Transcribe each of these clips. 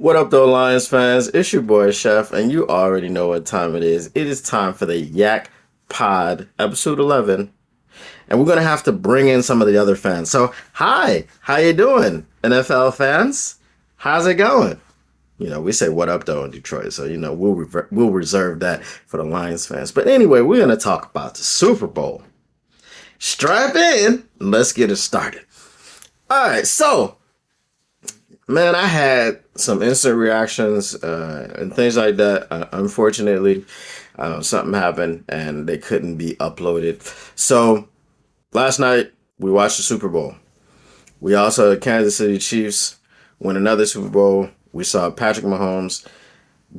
What up, though, Lions fans? It's your boy, Chef, and you already know what time it is. It is time for the YAK Pod, episode 11, and we're gonna have to bring in some of the other fans. So, hi, how you doing, NFL fans? How's it going? We say what up, though, in Detroit, so we'll reserve that for the Lions fans. But anyway, we're gonna talk about the Super Bowl. Strap in, and let's get it started. All right, so. Man, I had some instant reactions and things like that. Unfortunately, something happened and they couldn't be uploaded. So last night we watched the Super Bowl. We also had Kansas City Chiefs win another Super Bowl. We saw Patrick Mahomes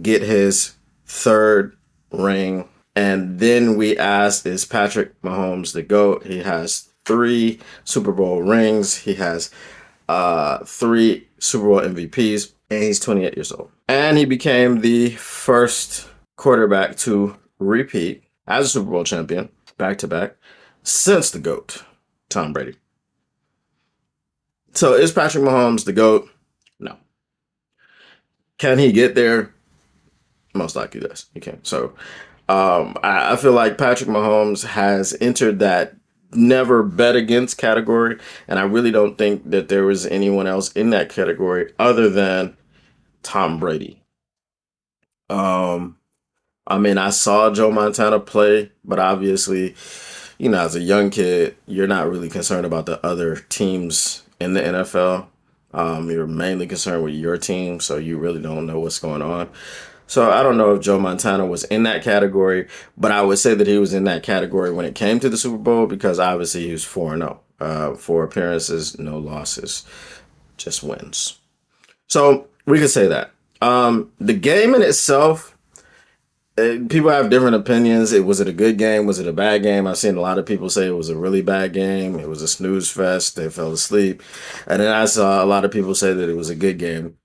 get his third ring. And then we asked, is Patrick Mahomes the GOAT? He has 3 Super Bowl rings. He has 3 Super Bowl MVPs, and he's 28 years old. And he became the first quarterback to repeat as a Super Bowl champion, back-to-back, since the GOAT, Tom Brady. So is Patrick Mahomes the GOAT? No. Can he get there? Most likely, yes, he can. So I feel like Patrick Mahomes has entered that never bet against category, and I really don't think that there was anyone else in that category other than Tom Brady. I saw Joe Montana play, but obviously, as a young kid, you're not really concerned about the other teams in the NFL. You're mainly concerned with your team, so you really don't know what's going on. So I don't know if Joe Montana was in that category, but I would say that he was in that category when it came to the Super Bowl because obviously he was 4-0. 4 appearances, no losses, just wins. So we could say that. The game in itself, people have different opinions. Was it a good game? Was it a bad game? I've seen a lot of people say it was a really bad game. It was a snooze fest. They fell asleep. And then I saw a lot of people say that it was a good game.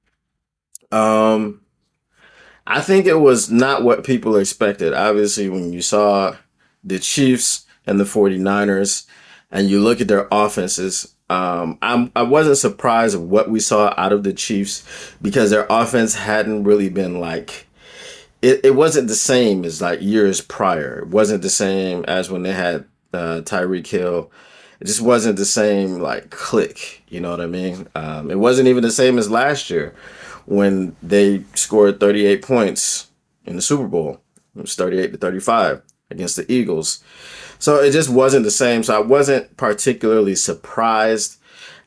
I think it was not what people expected. Obviously, when you saw the Chiefs and the 49ers and you look at their offenses, I wasn't surprised of what we saw out of the Chiefs because their offense hadn't really been it wasn't the same as like years prior. It wasn't the same as when they had Tyreek Hill. It just wasn't the same click. You know what I mean? It wasn't even the same as last year when they scored 38 points in the Super Bowl. It was 38-35 against the Eagles. So it just wasn't the same. So I wasn't particularly surprised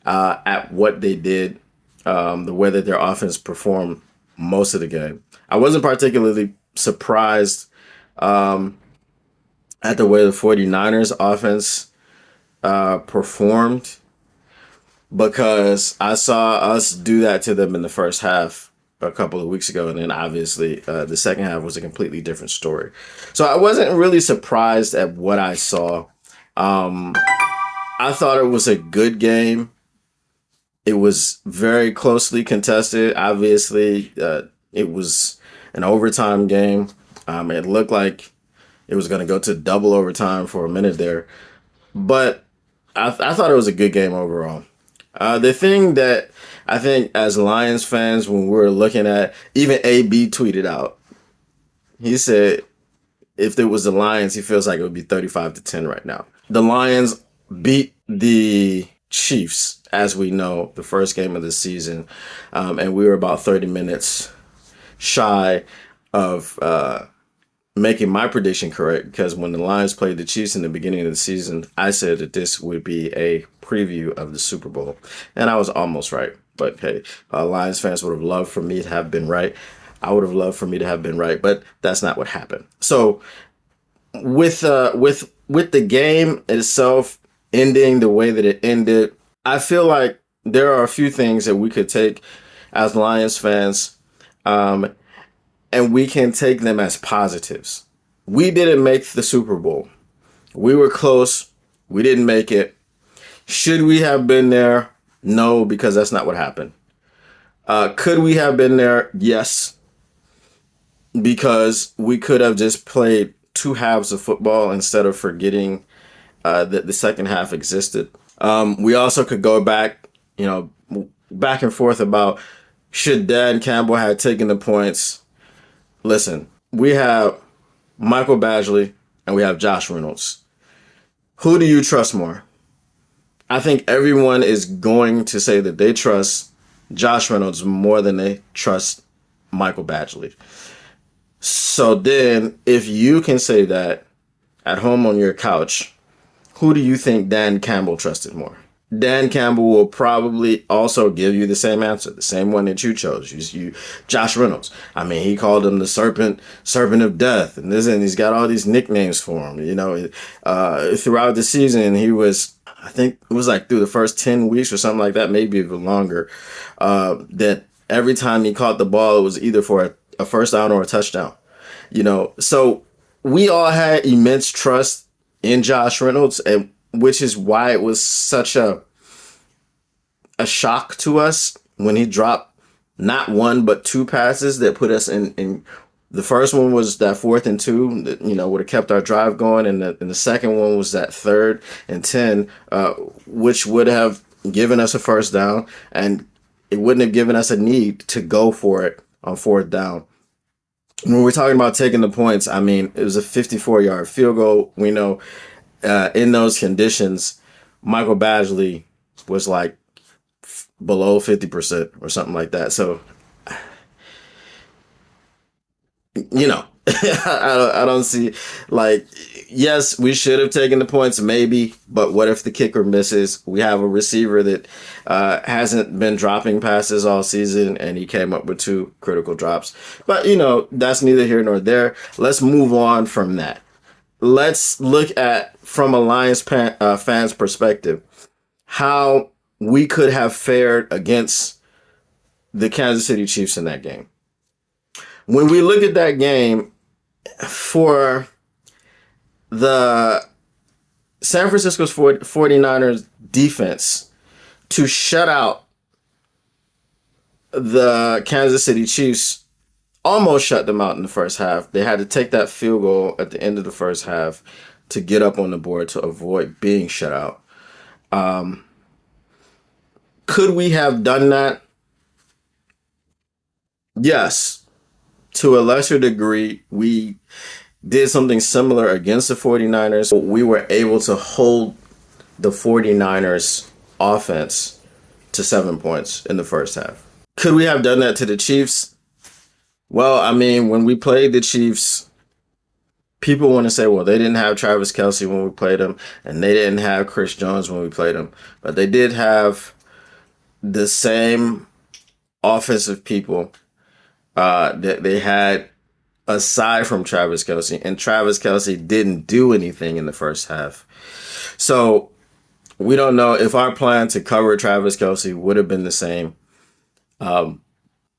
at what they did, the way that their offense performed most of the game. I wasn't particularly surprised at the way the 49ers offense performed, because I saw us do that to them in the first half a couple of weeks ago. And then obviously the second half was a completely different story. So I wasn't really surprised at what I saw. I thought it was a good game. It was very closely contested. Obviously, it was an overtime game. It looked like it was going to go to double overtime for a minute there. But I thought it was a good game overall. The thing that I think as Lions fans, when we're looking at, even AB tweeted out, he said if it was the Lions, he feels like it would be 35-10 right now. The Lions beat the Chiefs, as we know, the first game of the season, and we were about 30 minutes shy of making my prediction correct, because when the Lions played the Chiefs in the beginning of the season, I said that this would be a preview of the Super Bowl, and I was almost right. But hey, Lions fans would have loved for me to have been right. I would have loved for me to have been right, but that's not what happened. So with the game itself ending the way that it ended, I feel like there are a few things that we could take as Lions fans, and we can take them as positives. We didn't make the Super Bowl. We were close. We didn't make it. Should we have been there? No, because that's not what happened. Could we have been there? Yes, because we could have just played 2 halves of football instead of forgetting that the second half existed. We also could go back and forth about Should Dan Campbell have taken the points? Listen, we have Michael Badgley and we have Josh Reynolds. Who do you trust more? I think everyone is going to say that they trust Josh Reynolds more than they trust Michael Badgley. So then, if you can say that at home on your couch, who do you think Dan Campbell trusted more? Dan Campbell will probably also give you the same answer, the same one that you chose. Josh Reynolds. I mean, he called him the serpent of death, and he's got all these nicknames for him. Throughout the season, he was, I think it was like through the first 10 weeks or something like that, maybe even longer. That every time he caught the ball, it was either for a first down or a touchdown. So we all had immense trust in Josh Reynolds, and which is why it was such a shock to us when he dropped not one but two passes that put us in the first one was that 4th and 2 that would have kept our drive going, and the second one was that 3rd and 10, which would have given us a first down, and it wouldn't have given us a need to go for it on 4th down. When we're talking about taking the points, I mean, it was a 54-yard field goal. We know in those conditions, Michael Badgley was like below 50% or something like that. So, I don't see, like, yes, we should have taken the points, maybe, but what if the kicker misses? We have a receiver that hasn't been dropping passes all season, and he came up with 2 critical drops. But, that's neither here nor there. Let's move on from that. Let's look at, from a Lions fan's perspective, how we could have fared against the Kansas City Chiefs in that game. When we look at that game, for the San Francisco 49ers defense to shut out the Kansas City Chiefs, almost shut them out in the first half. They had to take that field goal at the end of the first half to get up on the board to avoid being shut out. Could we have done that? Yes. To a lesser degree, we did something similar against the 49ers. We were able to hold the 49ers offense to 7 points in the first half. Could we have done that to the Chiefs? Well, I mean, when we played the Chiefs, people want to say, well, they didn't have Travis Kelce when we played them, and they didn't have Chris Jones when we played them. But they did have the same offensive people that they had aside from Travis Kelce, and Travis Kelce didn't do anything in the first half. So we don't know if our plan to cover Travis Kelce would have been the same.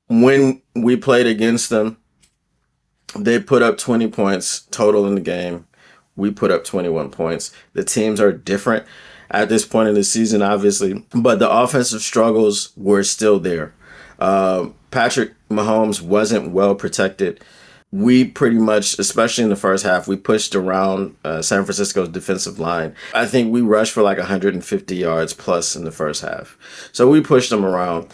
When we played against them, they put up 20 points total in the game. We put up 21 points. The teams are different at this point in the season, obviously, but the offensive struggles were still there. Patrick Mahomes wasn't well protected. We pretty much, especially in the first half, we pushed around San Francisco's defensive line. I think we rushed for like 150 yards plus in the first half. So we pushed them around.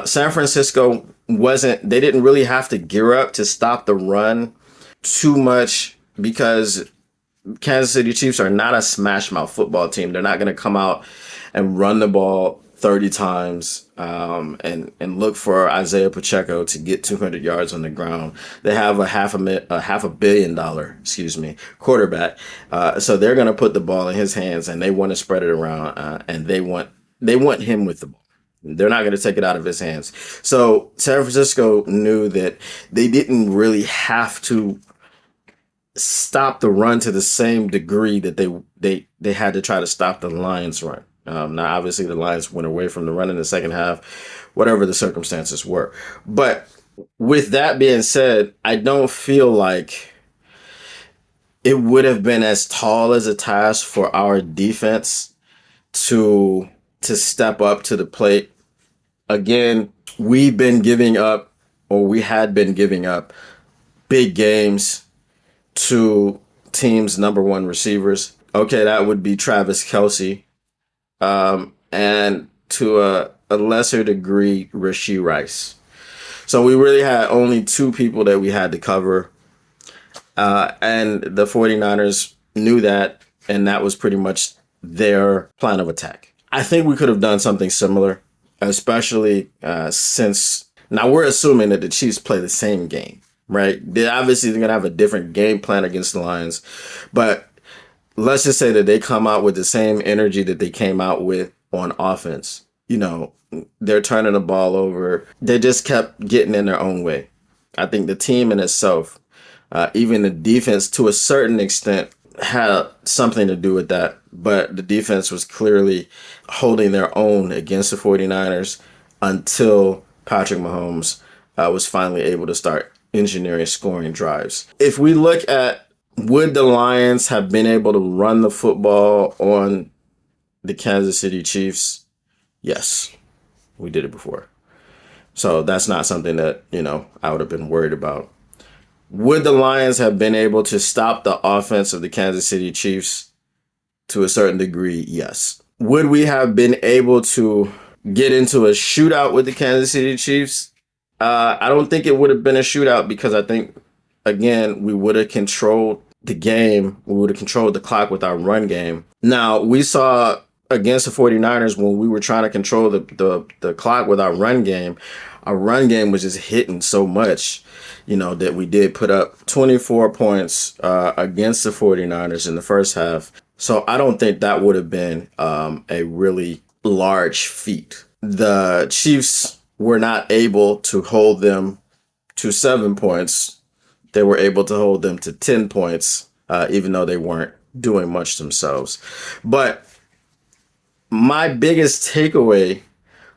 San Francisco they didn't really have to gear up to stop the run too much because Kansas City Chiefs are not a smash mouth football team. They're not going to come out and run the ball 30 times and look for Isaiah Pacheco to get 200 yards on the ground. They have a half a billion dollar quarterback. So they're going to put the ball in his hands, and they want to spread it around, and they want him with the ball. They're not going to take it out of his hands. So San Francisco knew that they didn't really have to stop the run to the same degree that they had to try to stop the Lions' run. Now, obviously, the Lions went away from the run in the second half, whatever the circumstances were. But with that being said, I don't feel like it would have been as tall as a task for our defense to step up to the plate. Again, we had been giving up big games to teams' number one receivers. Okay, that would be Travis Kelce. And to a lesser degree, Rashee Rice. So we really had only two people that we had to cover. And the 49ers knew that, and that was pretty much their plan of attack. I think we could have done something similar, especially since now we're assuming that the Chiefs play the same game, right? They're going to have a different game plan against the Lions, but let's just say that they come out with the same energy that they came out with on offense. They're turning the ball over. They just kept getting in their own way. I think the team in itself, even the defense to a certain extent, had something to do with that. But the defense was clearly holding their own against the 49ers until Patrick Mahomes was finally able to start engineering scoring drives. If we look at would the Lions have been able to run the football on the Kansas City Chiefs? Yes, we did it before. So that's not something that, I would have been worried about. Would the Lions have been able to stop the offense of the Kansas City Chiefs to a certain degree? Yes. Would we have been able to get into a shootout with the Kansas City Chiefs? I don't think it would have been a shootout because I think, again, we would have controlled the game. We would have controlled the clock with our run game. Now, we saw against the 49ers when we were trying to control the clock with our run game was just hitting so much, that we did put up 24 points against the 49ers in the first half. So I don't think that would have been a really large feat. The Chiefs were not able to hold them to 7 points. They were able to hold them to 10 points, even though they weren't doing much themselves. But my biggest takeaway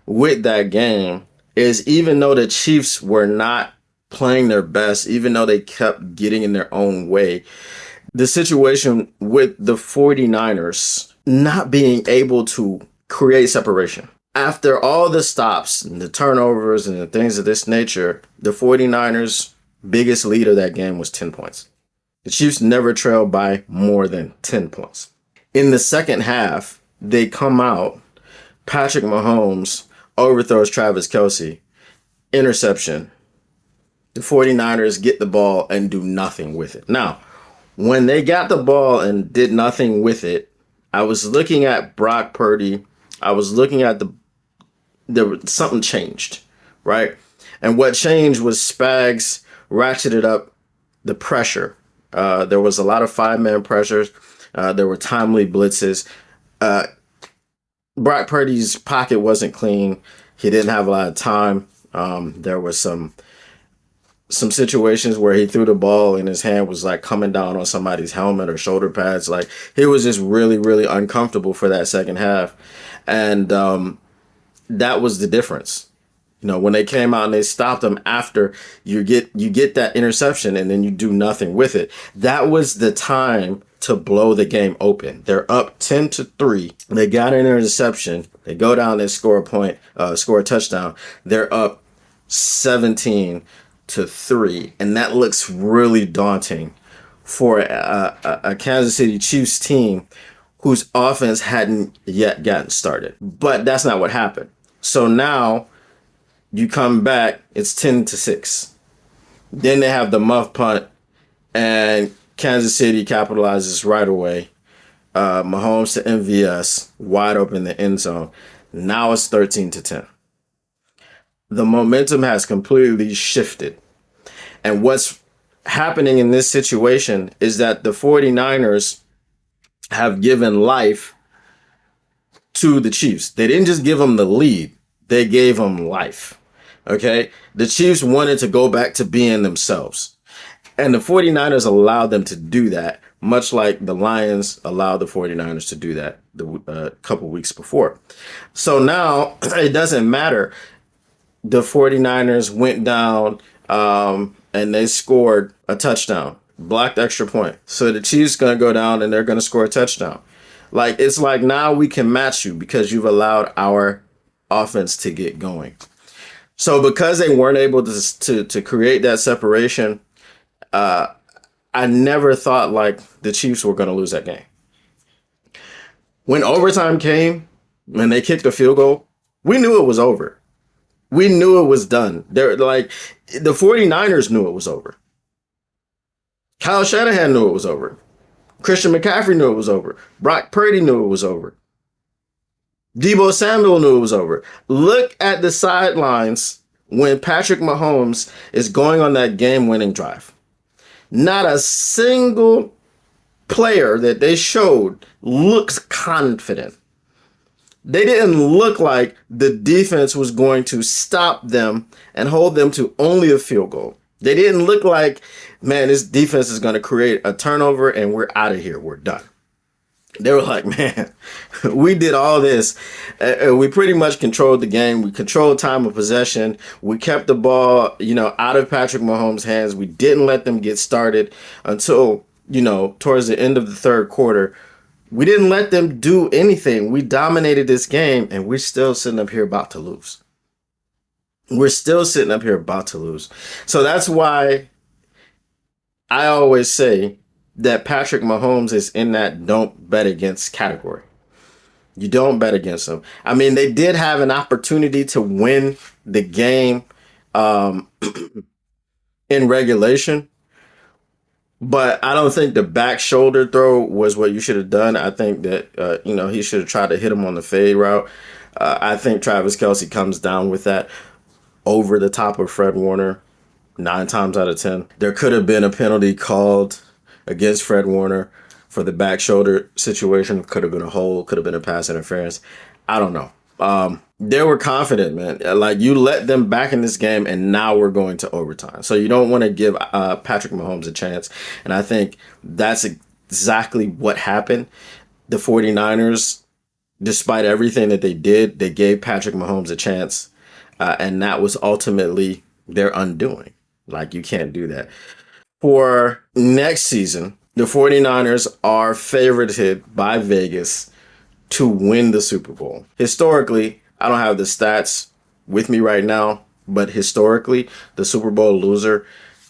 with that game is even though the Chiefs were not playing their best, even though they kept getting in their own way, the situation with the 49ers not being able to create separation. After all the stops and the turnovers and the things of this nature, the 49ers' biggest lead of that game was 10 points. The Chiefs never trailed by more than 10 points. In the second half, they come out, Patrick Mahomes overthrows Travis Kelce, interception. The 49ers get the ball and do nothing with it. Now, when they got the ball and did nothing with it, I was looking at Brock Purdy. I was looking at something changed, right? And what changed was Spags ratcheted up the pressure. There was a lot of five-man pressures. There were timely blitzes. Brock Purdy's pocket wasn't clean. He didn't have a lot of time. There was some situations where he threw the ball and his hand was like coming down on somebody's helmet or shoulder pads. Like he was just really, really uncomfortable for that second half. And that was the difference. When they came out and they stopped him after you get that interception and then you do nothing with it. That was the time to blow the game open. They're up 10-3. They got an interception. They go down, they score a touchdown. They're up 17-3. And that looks really daunting for a Kansas City Chiefs team whose offense hadn't yet gotten started. But that's not what happened. So now you come back, it's 10-6. Then they have the muff punt, and Kansas City capitalizes right away. Mahomes to MVS, wide open in the end zone. Now it's 13-10. The momentum has completely shifted. And what's happening in this situation is that the 49ers have given life to the Chiefs. They didn't just give them the lead. They gave them life. Okay? The Chiefs wanted to go back to being themselves. And the 49ers allowed them to do that, much like the Lions allowed the 49ers to do that a couple weeks before. So now it doesn't matter. The 49ers went down and they scored a touchdown, blocked extra point. So the Chiefs going to go down and they're going to score a touchdown. Like, it's like now we can match you because you've allowed our offense to get going. So because they weren't able to create that separation, I never thought like the Chiefs were going to lose that game. When overtime came, when they kicked a field goal, we knew it was over. We knew it was done. They're like the 49ers knew it was over. Kyle Shanahan knew it was over. Christian McCaffrey knew it was over. Brock Purdy knew it was over. Debo Samuel knew it was over. Look at the sidelines when Patrick Mahomes is going on that game-winning drive. Not a single player that they showed looks confident. They didn't look like the defense was going to stop them and hold them to only a field goal. They didn't look like, man, this defense is going to create a turnover and we're out of here. We're done. They were like, man, we did all this. We pretty much controlled the game. We controlled time of possession. We kept the ball, out of Patrick Mahomes' hands. We didn't let them get started until, towards the end of the third quarter. We didn't let them do anything. We dominated this game, and we're still sitting up here about to lose. We're still sitting up here about to lose. So that's why I always say that Patrick Mahomes is in that don't bet against category. You don't bet against him. I mean, they did have an opportunity to win the game in regulation. But I don't think the back shoulder throw was what you should have done. I think that, he should have tried to hit him on the fade route. I think Travis Kelce comes down with that over the top of Fred Warner 9 times out of 10. There could have been a penalty called against Fred Warner for the back shoulder situation. Could have been a hold, could have been a pass interference. I don't know. They were confident, man. Like, you let them back in this game, and now we're going to overtime. So you don't want to give Patrick Mahomes a chance. And I think that's exactly what happened. The 49ers, despite everything that they did, they gave Patrick Mahomes a chance. And that was ultimately their undoing. Like, you can't do that. For next season, the 49ers are favorited by Vegas to win the Super Bowl. Historically, I don't have the stats with me right now, but historically, the Super Bowl loser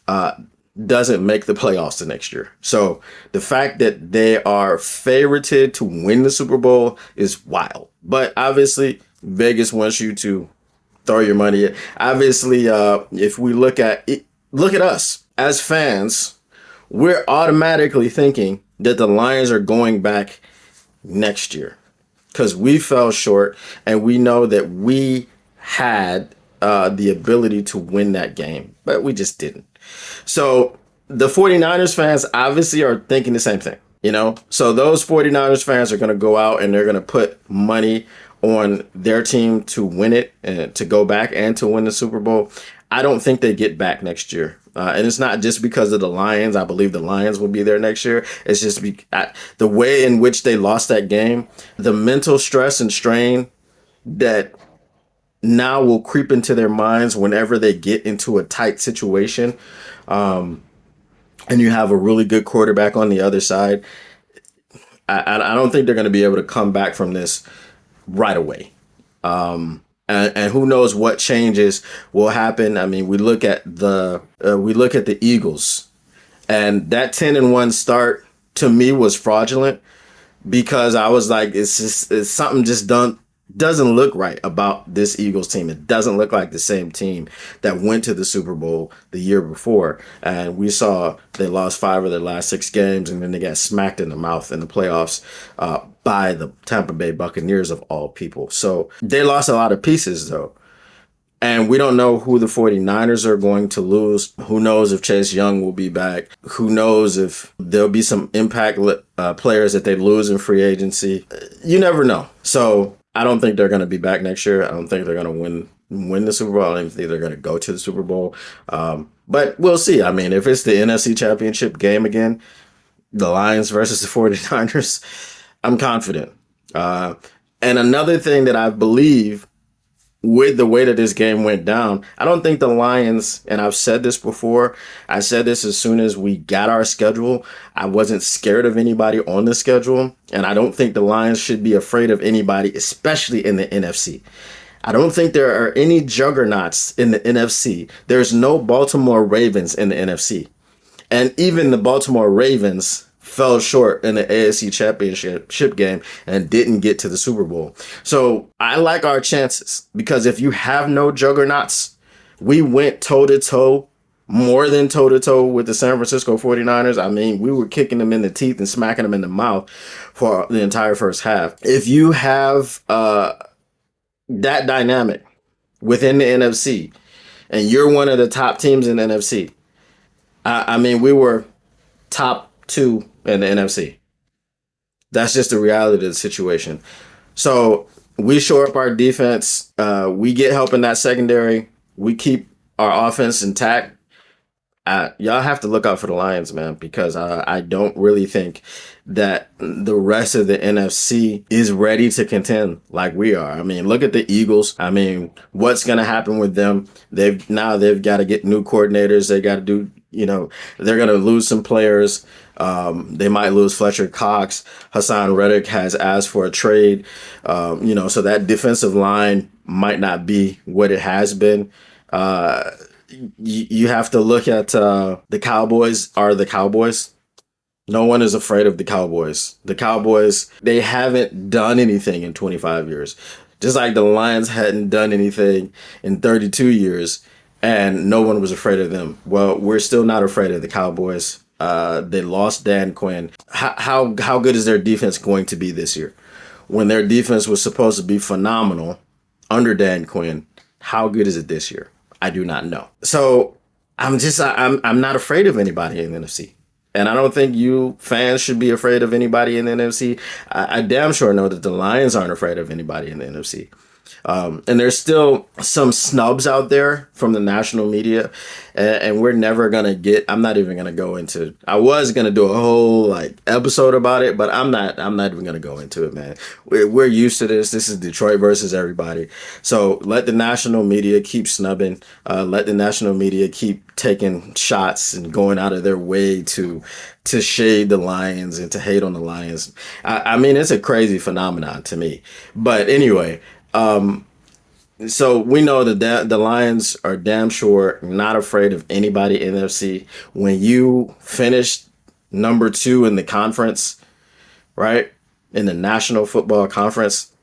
doesn't make the playoffs the next year. So the fact that they are favorited to win the Super Bowl is wild. But obviously, Vegas wants you to throw your money. Obviously, if we look at us as fans, we're automatically thinking that the Lions are going back next year, because we fell short and we know that we had the ability to win that game, but we just didn't. So the 49ers fans obviously are thinking the same thing, So those 49ers fans are going to go out and they're going to put money on their team to win it and to go back and to win the Super Bowl. I don't think they get back next year. And it's not just because of the Lions. I believe the Lions will be there next year. It's just the way in which they lost that game, the mental stress and strain that now will creep into their minds whenever they get into a tight situation. And you have a really good quarterback on the other side. I don't think they're going to be able to come back from this right away. And who knows what changes will happen. I mean, we look at the Eagles, and that 10-1 start to me was fraudulent, because I was like, it's something just doesn't look right about this Eagles team. It doesn't look like the same team that went to the Super Bowl the year before. And we saw they lost 5 of their last 6 games, and then they got smacked in the mouth in the playoffs by the Tampa Bay Buccaneers of all people. So they lost a lot of pieces, though. And we don't know who the 49ers are going to lose. Who knows if Chase Young will be back? Who knows if there'll be some impact players that they lose in free agency? You never know. So I don't think they're going to be back next year. I don't think they're going to win the Super Bowl. I don't even think they're going to go to the Super Bowl. But we'll see. I mean, if it's the NFC Championship game again, the Lions versus the 49ers, I'm confident. And another thing that I believe with the way that this game went down, I don't think the Lions, and I've said this before, I said this as soon as we got our schedule, I wasn't scared of anybody on the schedule, and I don't think the Lions should be afraid of anybody, especially in the NFC. I don't think there are any juggernauts in the NFC. There's no Baltimore Ravens in the NFC. And even the Baltimore Ravens fell short in the AFC Championship game and didn't get to the Super Bowl. So I like our chances because if you have no juggernauts, we went toe to toe, more than toe to toe with the San Francisco 49ers. I mean, we were kicking them in the teeth and smacking them in the mouth for the entire first half. If you have that dynamic within the NFC and you're one of the top teams in the NFC, I mean, we were top two in the NFC. That's just the reality of the situation. So we shore up our defense. We get help in that secondary. We keep our offense intact. Y'all have to look out for the Lions, man, because I don't really think that the rest of the NFC is ready to contend like we are. I mean, look at the Eagles. I mean, what's going to happen with them? They've got to get new coordinators. They got to do, they're going to lose some players. They might lose Fletcher Cox. Hassan Reddick has asked for a trade. So that defensive line might not be what it has been. You have to look at the Cowboys are the Cowboys. No one is afraid of the Cowboys. The Cowboys, they haven't done anything in 25 years. Just like the Lions hadn't done anything in 32 years, and no one was afraid of them. Well, we're still not afraid of the Cowboys. They lost Dan Quinn. How good is their defense going to be this year? When their defense was supposed to be phenomenal under Dan Quinn, how good is it this year? I do not know. So I'm not afraid of anybody in the NFC. And I don't think you fans should be afraid of anybody in the NFC. I damn sure know that the Lions aren't afraid of anybody in the NFC. And there's still some snubs out there from the national media, and we're never gonna get. I'm not even gonna go into. I was gonna do a whole episode about it, but I'm not even gonna go into it, man. We're used to this. This is Detroit versus everybody. So let the national media keep snubbing. Let the national media keep taking shots and going out of their way to shade the Lions and to hate on the Lions. I mean, it's a crazy phenomenon to me. But anyway. So we know that the Lions are damn sure not afraid of anybody in the NFC. When you finish number 2 in the conference, right? In the National Football Conference,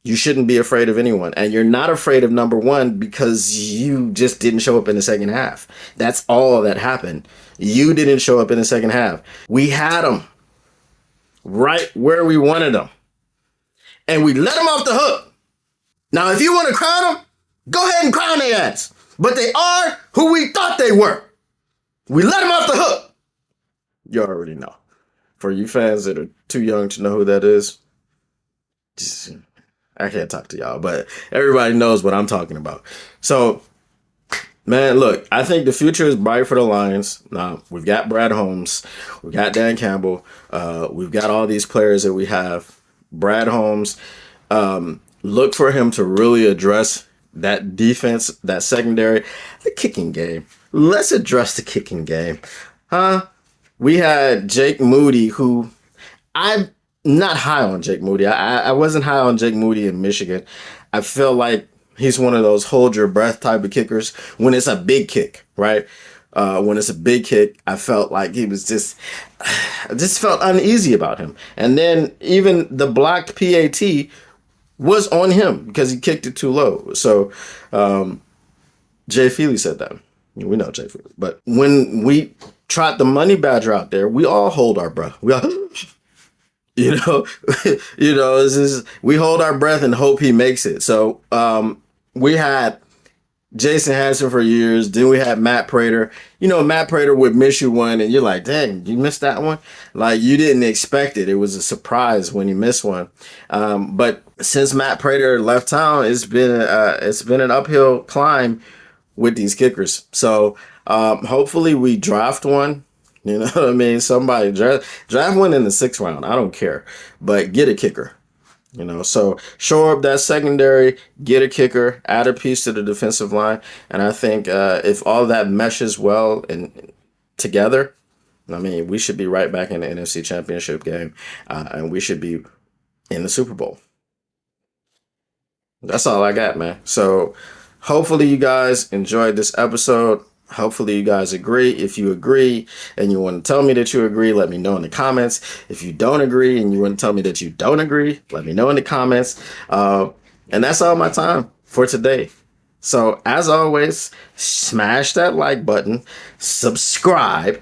you shouldn't be afraid of anyone. And you're not afraid of number 1 because you just didn't show up in the second half. That's all that happened. You didn't show up in the second half. We had them right where we wanted them. And we let them off the hook. Now, if you want to crown them, go ahead and crown their ass. But they are who we thought they were. We let them off the hook. You already know. For you fans that are too young to know who that is, I can't talk to y'all, but everybody knows what I'm talking about. So, man, look, I think the future is bright for the Lions. Now, we've got Brad Holmes. We've got Dan Campbell. We've got all these players that we have. Brad Holmes, look for him to really address that defense, that secondary, the kicking game. Let's address the kicking game. We had Jake Moody, who I'm not high on Jake Moody. I wasn't high on Jake Moody in Michigan. I feel like he's one of those hold your breath type of kickers when it's a big kick, right? When it's a big kick, I felt like I just felt uneasy about him. And then even the blocked PAT was on him because he kicked it too low. So Jay Feely said that. We know Jay Feely. But when we trot the money badger out there, we all hold our breath. We all, we hold our breath and hope he makes it. So we had Jason Hansen for years. Then we had Matt Prater. Matt Prater would miss you one, and you're like, dang, you missed that one? Like, you didn't expect it. It was a surprise when you missed one. But since Matt Prater left town, it's been an uphill climb with these kickers. So hopefully we draft one. You know what I mean? Somebody draft one in the 6th round. I don't care. But get a kicker. So shore up that secondary, get a kicker, add a piece to the defensive line. And I think if all that meshes well and together, I mean, we should be right back in the NFC Championship game. And we should be in the Super Bowl. That's all I got, man. So hopefully you guys enjoyed this episode. Hopefully you guys agree. If you agree and you want to tell me that you agree, let me know in the comments. If you don't agree and you want to tell me that you don't agree, let me know in the comments. And that's all my time for today. So as always, smash that like button, subscribe,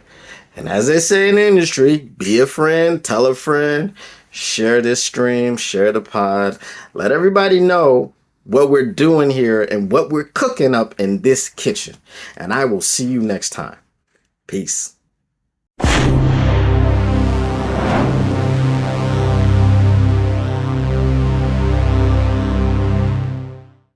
and as they say in the industry, be a friend, tell a friend, share this stream, share the pod, let everybody know what we're doing here and what we're cooking up in this kitchen. And I will see you next time. Peace.